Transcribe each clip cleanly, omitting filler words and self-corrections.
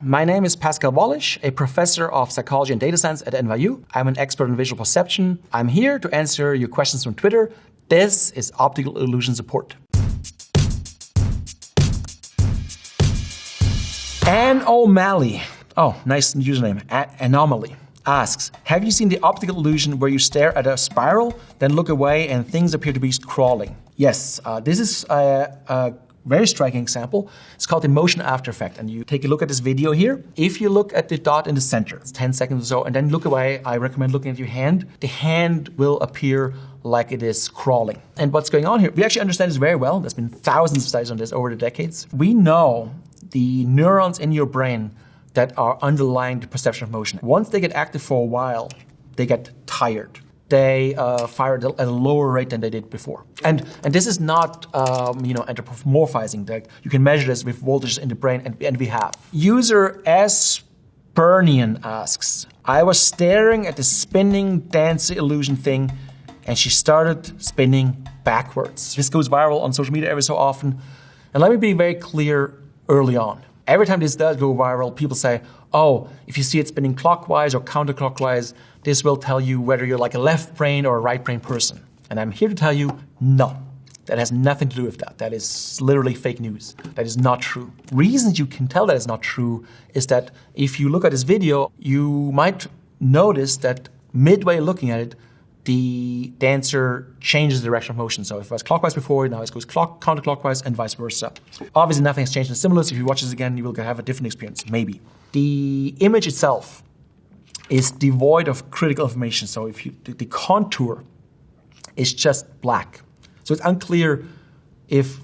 My name is Pascal Wallisch, a professor of psychology and data science at NYU. I'm an expert in visual perception. I'm here to answer your questions from Twitter. This is Optical Illusion Support. Ann O'Malley, nice username, Anomaly, asks, have you seen the optical illusion where you stare at a spiral, then look away and things appear to be crawling? Yes, this is a very striking example. It's called the motion after effect. And you take a look at this video here. If you look at the dot in the center, it's 10 seconds or so, and then look away, I recommend looking at your hand. The hand will appear like it is crawling. And what's going on here, we actually understand this very well. There's been thousands of studies on this over the decades. We know the neurons in your brain that are underlying the perception of motion. Once they get active for a while, they get tired. They fire at a lower rate than they did before. And this is not anthropomorphizing. Like, you can measure this with voltages in the brain, and we have. User Aspernian asks, I was staring at the spinning Danc illusion thing, and she started spinning backwards. This goes viral on social media every so often. And let me be very clear early on. Every time this does go viral, people say, if you see it spinning clockwise or counterclockwise, this will tell you whether you're like a left brain or a right brain person. And I'm here to tell you, no, that has nothing to do with that. That is literally fake news. That is not true. Reasons you can tell that is not true is that if you look at this video, you might notice that midway looking at it, the dancer changes the direction of motion. So if it was clockwise before, now it goes counterclockwise and vice versa. Obviously, nothing has changed in stimulus. If you watch this again, you will have a different experience, maybe. The image itself is devoid of critical information. So if the contour is just black. So it's unclear if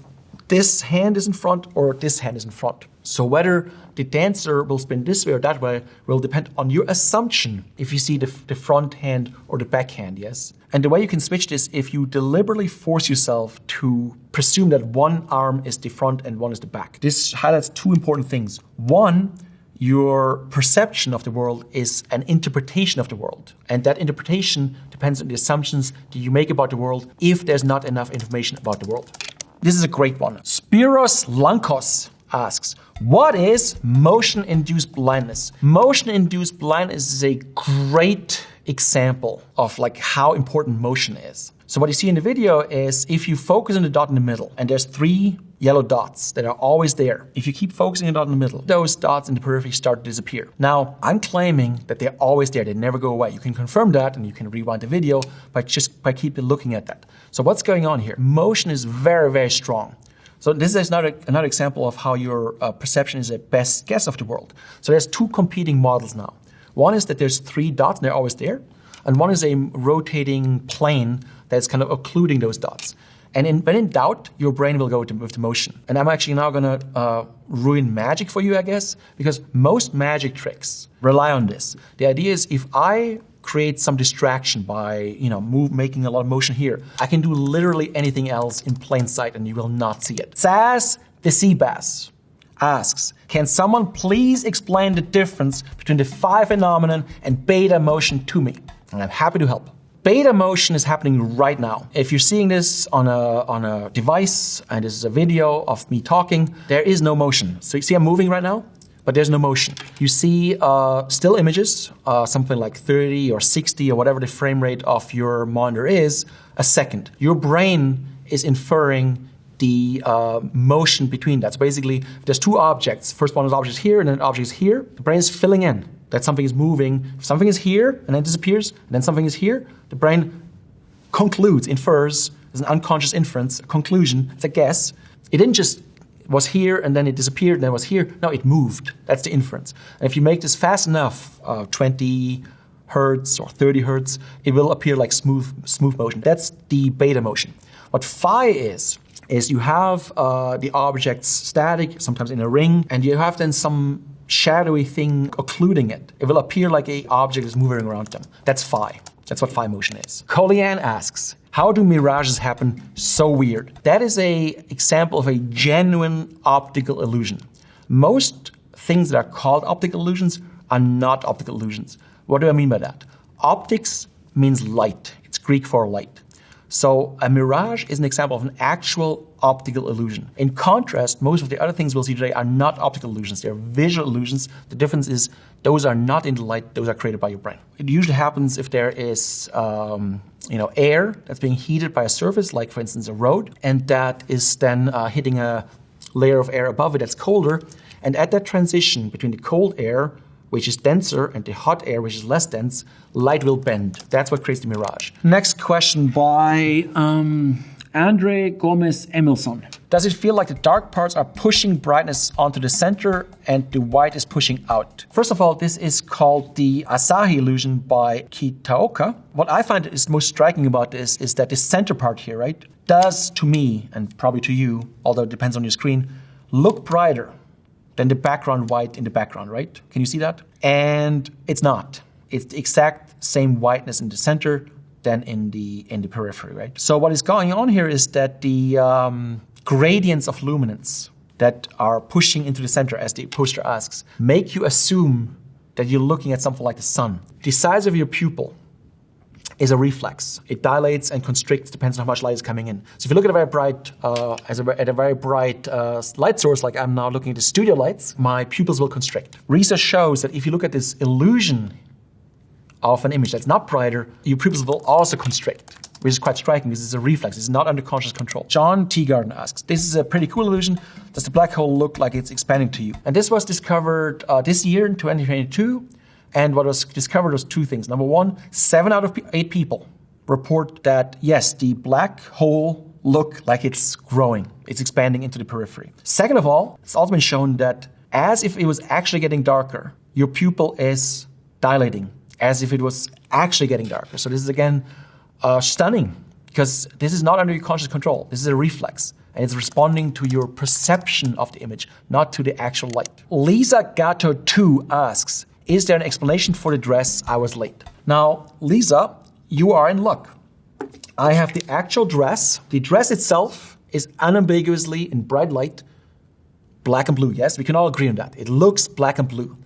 this hand is in front or this hand is in front. So whether the dancer will spin this way or that way will depend on your assumption if you see the front hand or the back hand, yes? And the way you can switch this, if you deliberately force yourself to presume that one arm is the front and one is the back. This highlights two important things. One, your perception of the world is an interpretation of the world. And that interpretation depends on the assumptions that you make about the world if there's not enough information about the world. This is a great one. Spiros Lankos asks, what is motion-induced blindness? Motion-induced blindness is a great example of how important motion is. So what you see in the video is if you focus on the dot in the middle, and there's 3 yellow dots that are always there. If you keep focusing on the dot in the middle, those dots in the periphery start to disappear. Now, I'm claiming that they're always there. They never go away. You can confirm that, and you can rewind the video by keep looking at that. So what's going on here? Motion is very, very strong. So this is another example of how your perception is a best guess of the world. So there's 2 competing models now. One is that there's 3 dots, and they're always there. And one is a rotating plane that's kind of occluding those dots. And when in doubt, your brain will go with the motion. And I'm actually now going to ruin magic for you, I guess, because most magic tricks rely on this. The idea is if I create some distraction by making a lot of motion here, I can do literally anything else in plain sight and you will not see it. Saz the Seabass asks, can someone please explain the difference between the phi phenomenon and beta motion to me? And I'm happy to help. Beta motion is happening right now. If you're seeing this on a device, and this is a video of me talking, there is no motion. So you see I'm moving right now, but there's no motion. You see still images, something like 30 or 60 or whatever the frame rate of your monitor is, a second. Your brain is inferring the motion between that. So basically, if there's 2 objects, first one is object here and then object is here, the brain is filling in that something is moving. If something is here and then disappears, and then something is here, the brain infers, there's an unconscious inference, a conclusion, it's a guess. It didn't just was here and then it disappeared and then it was here. No, it moved. That's the inference. And if you make this fast enough, 20 hertz or 30 hertz, it will appear like smooth motion. That's the beta motion. What phi is you have the objects static, sometimes in a ring, and you have then some shadowy thing occluding it. It will appear like an object is moving around them. That's phi. That's what phi motion is. Kolian asks, how do mirages happen so weird? That is an example of a genuine optical illusion. Most things that are called optical illusions are not optical illusions. What do I mean by that? Optics means light. It's Greek for light. So a mirage is an example of an actual optical illusion. In contrast, most of the other things we'll see today are not optical illusions. They're visual illusions. The difference is those are not in the light. Those are created by your brain. It usually happens if there is air that's being heated by a surface, like, for instance, a road, and that is then hitting a layer of air above it that's colder. And at that transition between the cold air, which is denser, and the hot air, which is less dense, light will bend. That's what creates the mirage. Next question by Andre Gomez Emilson. Does it feel like the dark parts are pushing brightness onto the center and the white is pushing out? First of all, this is called the Asahi Illusion by Kitaoka. What I find is most striking about this is that the center part here, right, does to me, and probably to you, although it depends on your screen, look brighter than the background white in the background, right? Can you see that? And it's not. It's the exact same whiteness in the center than in the periphery, right? So what is going on here is that the gradients of luminance that are pushing into the center, as the poster asks, make you assume that you're looking at something like the sun. The size of your pupil is a reflex. It dilates and constricts, depends on how much light is coming in. So if you look at a very bright light source, like I'm now looking at the studio lights, my pupils will constrict. Research shows that if you look at this illusion of an image that's not brighter, your pupils will also constrict, which is quite striking because it's a reflex. It's not under conscious control. John Teagarden asks, this is a pretty cool illusion. Does the black hole look like it's expanding to you? And this was discovered this year in 2022. And what was discovered was two things. Number one, 7 out of 8 people report that, yes, the black hole look like it's growing. It's expanding into the periphery. Second of all, it's also been shown that as if it was actually getting darker, your pupil is dilating, as if it was actually getting darker. So this is, again, stunning, because this is not under your conscious control. This is a reflex, and it's responding to your perception of the image, not to the actual light. Lisa Gatto 2 asks, is there an explanation for the dress? I was late. Now, Lisa, you are in luck. I have the actual dress. The dress itself is unambiguously, in bright light, black and blue. Yes, we can all agree on that. It looks black and blue.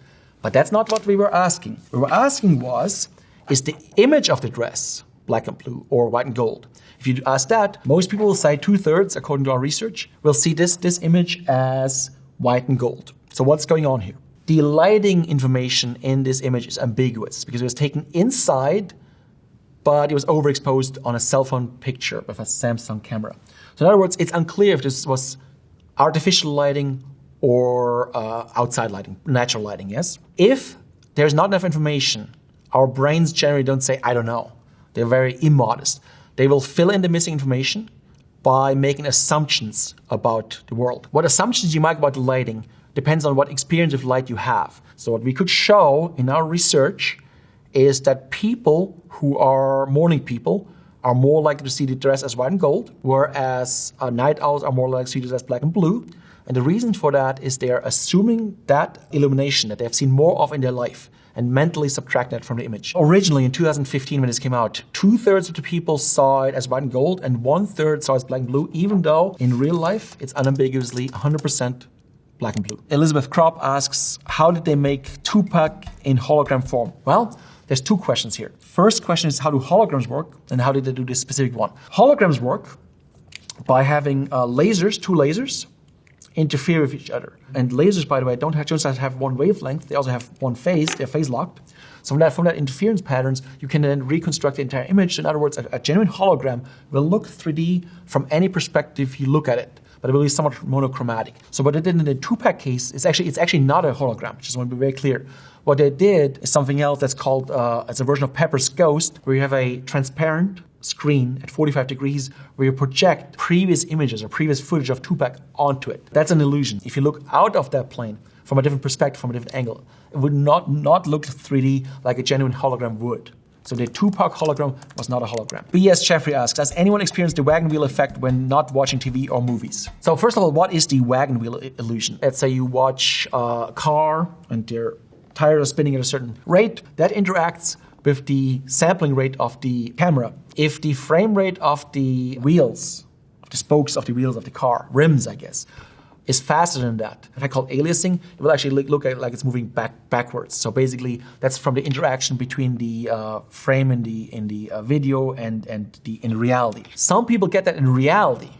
But that's not what we were asking. What we were asking was, is the image of the dress black and blue or white and gold? If you ask that, most people will say 2/3, according to our research, will see this image as white and gold. So what's going on here? The lighting information in this image is ambiguous because it was taken inside, but it was overexposed on a cell phone picture with a Samsung camera. So in other words, it's unclear if this was artificial lighting or outside lighting, natural lighting, yes? If there's not enough information, our brains generally don't say, I don't know. They're very immodest. They will fill in the missing information by making assumptions about the world. What assumptions you make about the lighting depends on what experience of light you have. So what we could show in our research is that people who are morning people are more likely to see the dress as white and gold, whereas night owls are more likely to see it as black and blue. And the reason for that is they are assuming that illumination that they have seen more of in their life and mentally subtract that from the image. Originally, in 2015, when this came out, 2/3 of the people saw it as white and gold and 1/3 saw it as black and blue, even though in real life, it's unambiguously 100% black and blue. Elizabeth Kropp asks, how did they make Tupac in hologram form? Well, there's two questions here. First question is, how do holograms work? And how did they do this specific one? Holograms work by having two lasers, interfere with each other. And lasers, by the way, don't just have one wavelength, they also have one phase, they're phase locked. So from that interference patterns, you can then reconstruct the entire image. So in other words, a genuine hologram will look 3D from any perspective you look at it, but it will be somewhat monochromatic. So what they did in the Tupac case is it's actually not a hologram, just want to be very clear. What they did is something else that's called, it's a version of Pepper's Ghost, where you have a transparent screen at 45 degrees where you project previous images or previous footage of Tupac onto it. That's an illusion. If you look out of that plane from a different perspective, from a different angle, it would not look 3D like a genuine hologram would. So the Tupac hologram was not a hologram. B.S. Jeffrey asks, has anyone experienced the wagon wheel effect when not watching TV or movies? So first of all, what is the wagon wheel illusion? Let's say you watch a car and their tires are spinning at a certain rate. That interacts with the sampling rate of the camera. If the frame rate of the wheels, of the spokes of the wheels of the car, rims I guess, is faster than that. If I call aliasing, it will actually look like it's moving backwards. So basically, that's from the interaction between the frame in the video and in reality. Some people get that in reality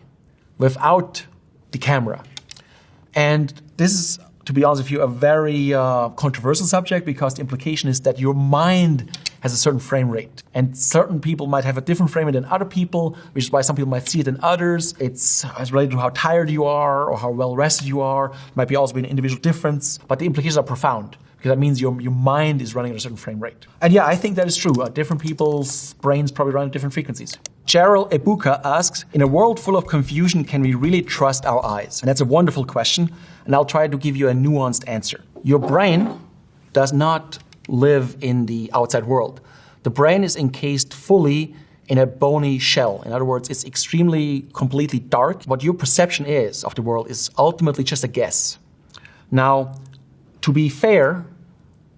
without the camera. And this is, to be honest with you, a very controversial subject because the implication is that your mind has a certain frame rate. And certain people might have a different frame rate than other people, which is why some people might see it than others. It's related to how tired you are or how well rested you are. It might be also be an individual difference, but the implications are profound because that means your mind is running at a certain frame rate. And yeah, I think that is true. Different people's brains probably run at different frequencies. Gerald Ebuka asks, in a world full of confusion, can we really trust our eyes? And that's a wonderful question, and I'll try to give you a nuanced answer. Your brain does not live in the outside world. The brain is encased fully in a bony shell. In other words, it's completely dark. What your perception is of the world is ultimately just a guess. Now, to be fair,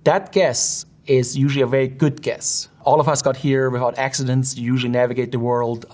that guess is usually a very good guess. All of us got here without accidents. You usually navigate the world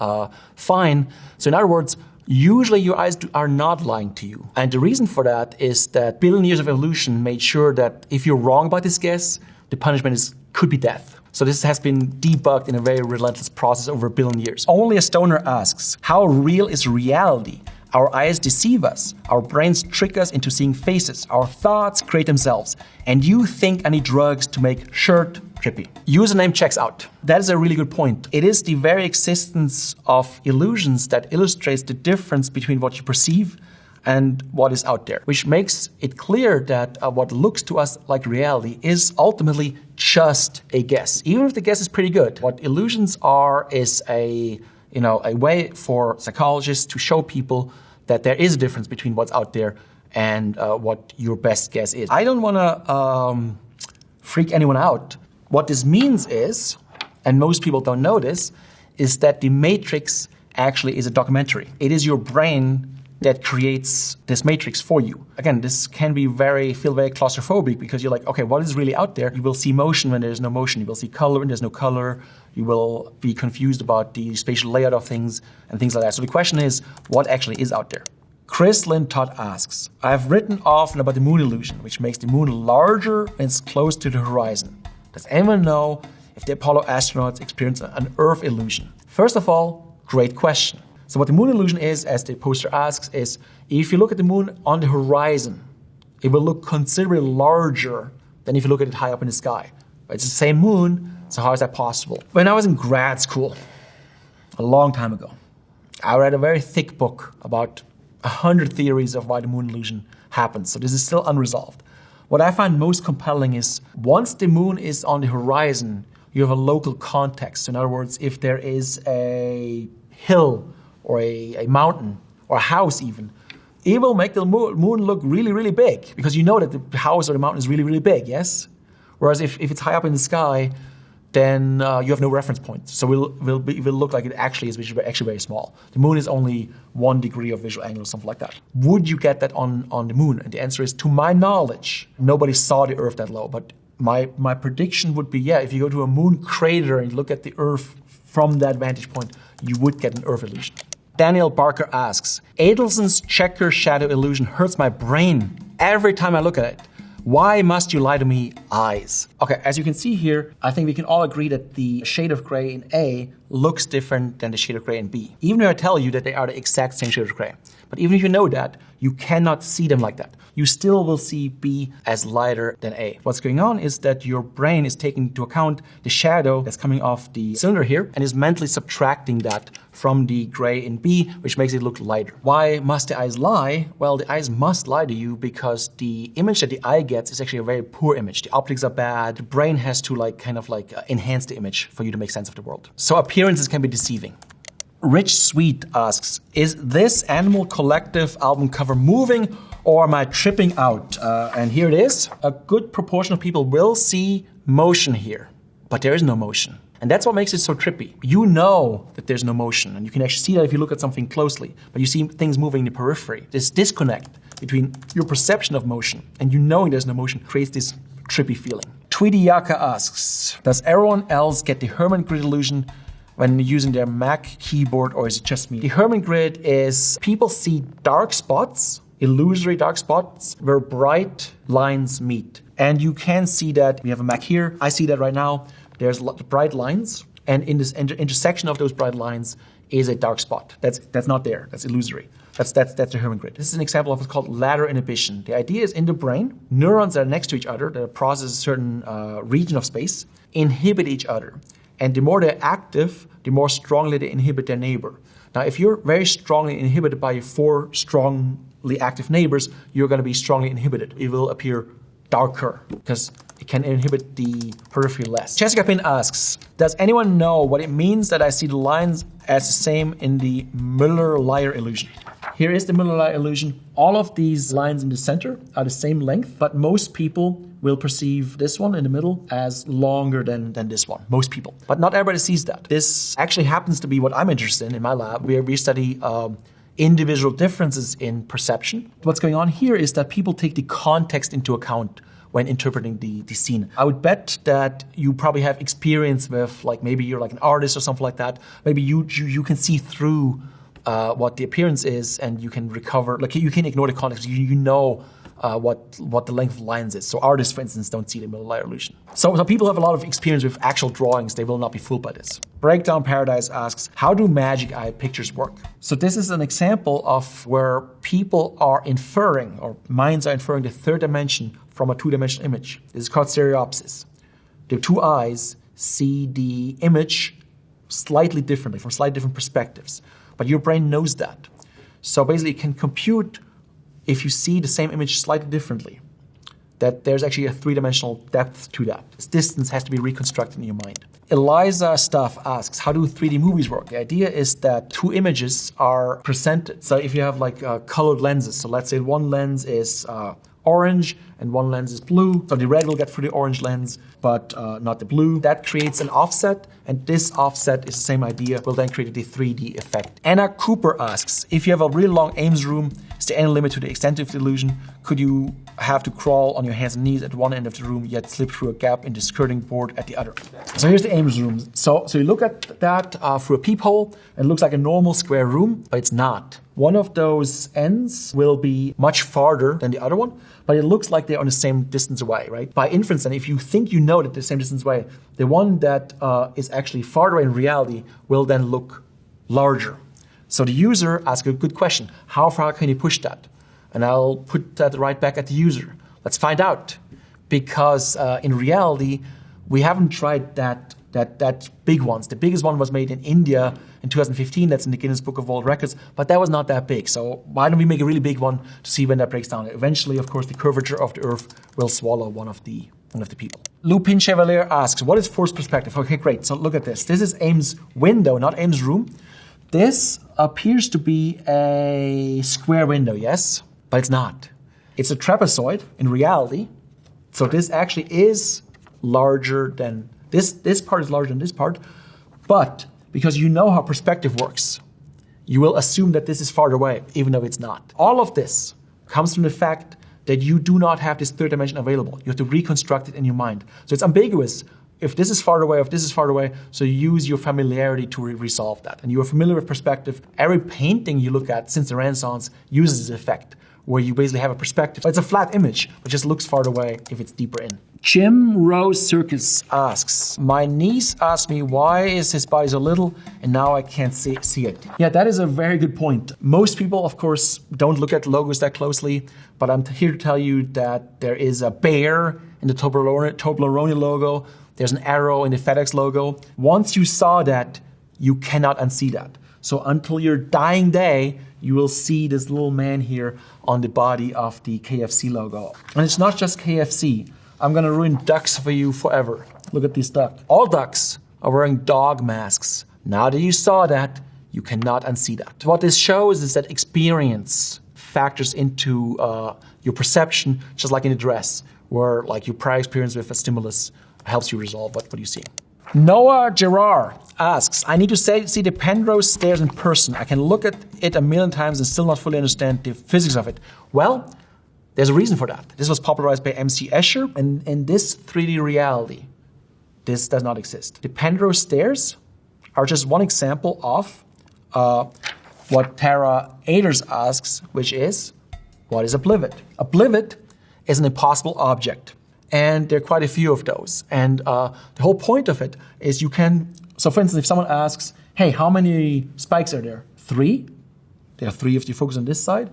fine. So in other words, usually your eyes are not lying to you. And the reason for that is that billion years of evolution made sure that if you're wrong about this guess, the punishment could be death. So this has been debugged in a very relentless process over a billion years. Only a stoner asks, how real is reality? Our eyes deceive us. Our brains trick us into seeing faces. Our thoughts create themselves. And you think I need drugs to make shirt trippy. Username checks out. That is a really good point. It is the very existence of illusions that illustrates the difference between what you perceive and what is out there, which makes it clear that what looks to us like reality is ultimately just a guess, even if the guess is pretty good. What illusions are is a way for psychologists to show people that there is a difference between what's out there and what your best guess is. I don't want to freak anyone out. What this means is, and most people don't know this, is that the Matrix actually is a documentary. It is your brain that creates this matrix for you. Again, this can feel very claustrophobic because you're like, okay, what is really out there? You will see motion when there's no motion. You will see color when there's no color. You will be confused about the spatial layout of things and things like that. So the question is, what actually is out there? Chris Lynn Todd asks, I've written often about the moon illusion, which makes the moon larger when it's close to the horizon. Does anyone know if the Apollo astronauts experienced an Earth illusion? First of all, great question. So what the moon illusion is, as the poster asks, is if you look at the moon on the horizon, it will look considerably larger than if you look at it high up in the sky. But it's the same moon, so how is that possible? When I was in grad school, a long time ago, I read a very thick book about 100 theories of why the moon illusion happens. So this is still unresolved. What I find most compelling is once the moon is on the horizon, you have a local context. So in other words, if there is a hill or a mountain, or a house even, it will make the moon look really, really big because you know that the house or the mountain is really, really big, yes? Whereas if it's high up in the sky, then you have no reference point. So it will look like it actually is, which is actually very small. The moon is only 1 degree of visual angle or something like that. Would you get that on the moon? And the answer is, to my knowledge, nobody saw the Earth that low. But my prediction would be, yeah, if you go to a moon crater and you look at the Earth from that vantage point, you would get an Earth illusion. Daniel Barker asks, Adelson's checker shadow illusion hurts my brain every time I look at it. Why must you lie to me, eyes? Okay, as you can see here, I think we can all agree that the shade of gray in A looks different than the shade of gray in B. Even if I tell you that they are the exact same shade of gray. But even if you know that, you cannot see them like that. You still will see B as lighter than A. What's going on is that your brain is taking into account the shadow that's coming off the cylinder here and is mentally subtracting that from the gray in B, which makes it look lighter. Why must the eyes lie? Well, the eyes must lie to you because the image that the eye gets is actually a very poor image. The optics are bad. The brain has to enhance the image for you to make sense of the world. So appearances can be deceiving. Rich Sweet asks, is this Animal Collective album cover moving or am I tripping out? And here it is. A good proportion of people will see motion here, but there is no motion. And that's what makes it so trippy. You know that there's no motion, and you can actually see that if you look at something closely, but you see things moving in the periphery. This disconnect between your perception of motion and you knowing there's no motion creates this trippy feeling. Tweety Yaka asks, does everyone else get the Herman Grid illusion when using their Mac keyboard, or is it just me? The Herman Grid is people see dark spots illusory dark spots where bright lines meet. And you can see that we have a map here. I see that right now. There's bright lines, and in this intersection of those bright lines is a dark spot. That's not there. That's illusory. That's the Herman Grid. This is an example of what's called ladder inhibition. The idea is in the brain, neurons that are next to each other, that process a certain region of space, inhibit each other. And the more they're active, the more strongly they inhibit their neighbor. Now, if you're very strongly inhibited by your 4 strongly active neighbors, you're going to be strongly inhibited. It will appear darker because it can inhibit the periphery less. Jessica Pin asks, does anyone know what it means that I see the lines as the same in the Müller-Lyer illusion? Here is the Müller-Lyer illusion. All of these lines in the center are the same length, but most people will perceive this one in the middle as longer than this one. Most people. But not everybody sees that. This actually happens to be what I'm interested in my lab, where we study individual differences in perception. What's going on here is that people take the context into account when interpreting the scene. I would bet that you probably have experience with, like, maybe you're like an artist or something like that. Maybe you can see through what the appearance is, and you can recover, like you can ignore the context. You know what the length of lines is. So artists, for instance, don't see the Müller-Lyer illusion. So people have a lot of experience with actual drawings. They will not be fooled by this. Breakdown Paradise asks, how do magic eye pictures work? So this is an example of where people are inferring, or minds are inferring, the third dimension from a two-dimensional image. This is called stereopsis. The two eyes see the image slightly differently, from slightly different perspectives. But your brain knows that. So basically it can compute, if you see the same image slightly differently, that there's actually a three-dimensional depth to that. This distance has to be reconstructed in your mind. Eliza Stuff asks, how do 3D movies work? The idea is that two images are presented. So if you have like colored lenses, so let's say one lens is orange and one lens is blue. So the red will get through the orange lens, but not the blue. That creates an offset, and this offset is the same idea, will then create the 3D effect. Anna Cooper asks, if you have a really long Ames room, is there any limit to the extent of the illusion? Could you have to crawl on your hands and knees at one end of the room, yet slip through a gap in the skirting board at the other? So here's the Ames room. So you look at that through a peephole, and it looks like a normal square room, but it's not. One of those ends will be much farther than the other one, but it looks like they're on the same distance away, right? By inference, and if you think you know that they're the same distance away, the one that is actually farther in reality will then look larger. So the user asks a good question. How far can you push that? And I'll put that right back at the user. Let's find out. Because in reality, we haven't tried that big ones. The biggest one was made in India in 2015. That's in the Guinness Book of World Records. But that was not that big. So why don't we make a really big one to see when that breaks down? Eventually, of course, the curvature of the Earth will swallow one of the people. Lupin Chevalier asks, what is forced perspective? Okay, great. So look at this. This is Ames' window, not Ames' room. This appears to be a square window, yes? But it's not. It's a trapezoid in reality. So this actually is larger than this part is larger than this part, but because you know how perspective works, you will assume that this is farther away, even though it's not. All of this comes from the fact that you do not have this third dimension available. You have to reconstruct it in your mind. So it's ambiguous. If this is farther away, if this is farther away, so you use your familiarity to resolve that. And you are familiar with perspective. Every painting you look at since the Renaissance uses this effect, where you basically have a perspective. It's a flat image, but just looks farther away if it's deeper in. Jim Rose Circus asks, my niece asked me why is his body so little and now I can't see it. Yeah, that is a very good point. Most people, of course, don't look at logos that closely, but I'm here to tell you that there is a bear in the Toblerone logo. There's an arrow in the FedEx logo. Once you saw that, you cannot unsee that. So until your dying day, you will see this little man here on the body of the KFC logo. And it's not just KFC. I'm gonna ruin ducks for you forever. Look at this duck. All ducks are wearing dog masks. Now that you saw that, you cannot unsee that. What this shows is that experience factors into your perception, just like in a dress, where like your prior experience with a stimulus helps you resolve what you see. Noah Gerard asks, I need to see the Penrose stairs in person. I can look at it a million times and still not fully understand the physics of it. Well, there's a reason for that. This was popularized by M.C. Escher, and in this 3D reality, this does not exist. The Penrose stairs are just one example of what Tara Aders asks, which is, What is a blivet? A blivet is an impossible object. And there are quite a few of those. And the whole point of it is you can, so for instance, if someone asks, hey, how many spikes are there? 3? There are 3 if you focus on this side,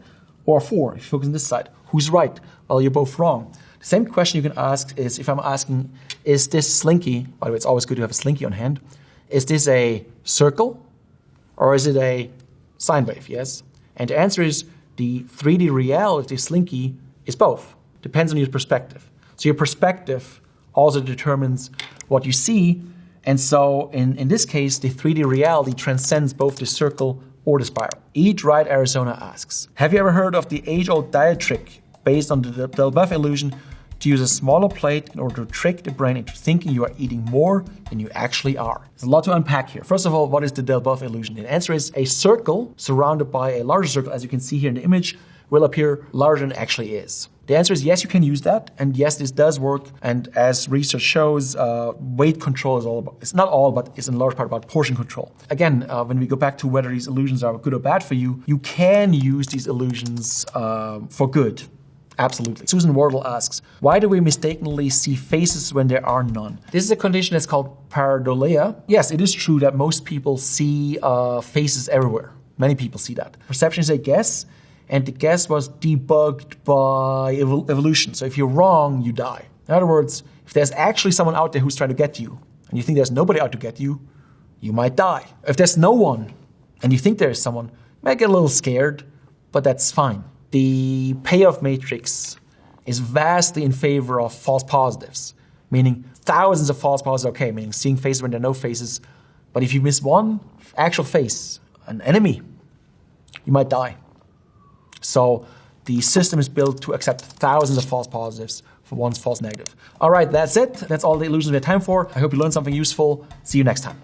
or 4 if you focus on this side. Who's right? Well, you're both wrong. The same question you can ask is, if I'm asking, is this slinky, by the way, it's always good to have a slinky on hand, is this a circle or is it a sine wave, yes? And the answer is the 3D reality slinky is both. Depends on your perspective. So your perspective also determines what you see. And so in this case, the 3D reality transcends both the circle or the spiral. Eat Right Arizona asks, have you ever heard of the age-old diet trick based on the Delboeuf illusion to use a smaller plate in order to trick the brain into thinking you are eating more than you actually are? There's a lot to unpack here. First of all, what is the Delboeuf illusion? The answer is a circle surrounded by a larger circle, as you can see here in the image, will appear larger than it actually is. The answer is yes, you can use that, and yes, this does work. And as research shows, weight control is all about, it's not all, but it's in large part about portion control. Again, when we go back to whether these illusions are good or bad for you, you can use these illusions for good. Absolutely. Susan Wardle asks, why do we mistakenly see faces when there are none? This is a condition that's called Paradoa. Yes, it is true that most people see faces everywhere. Many people see that. Perception is a guess, and the guess was debugged by evolution. So if you're wrong, you die. In other words, if there's actually someone out there who's trying to get you, and you think there's nobody out to get you, you might die. If there's no one, and you think there is someone, you might get a little scared, but that's fine. The payoff matrix is vastly in favor of false positives, meaning thousands of false positives, okay, meaning seeing faces when there are no faces. But if you miss one actual face, an enemy, you might die. So the system is built to accept thousands of false positives for one false negative. All right, that's it. That's all the illusions we have time for. I hope you learned something useful. See you next time.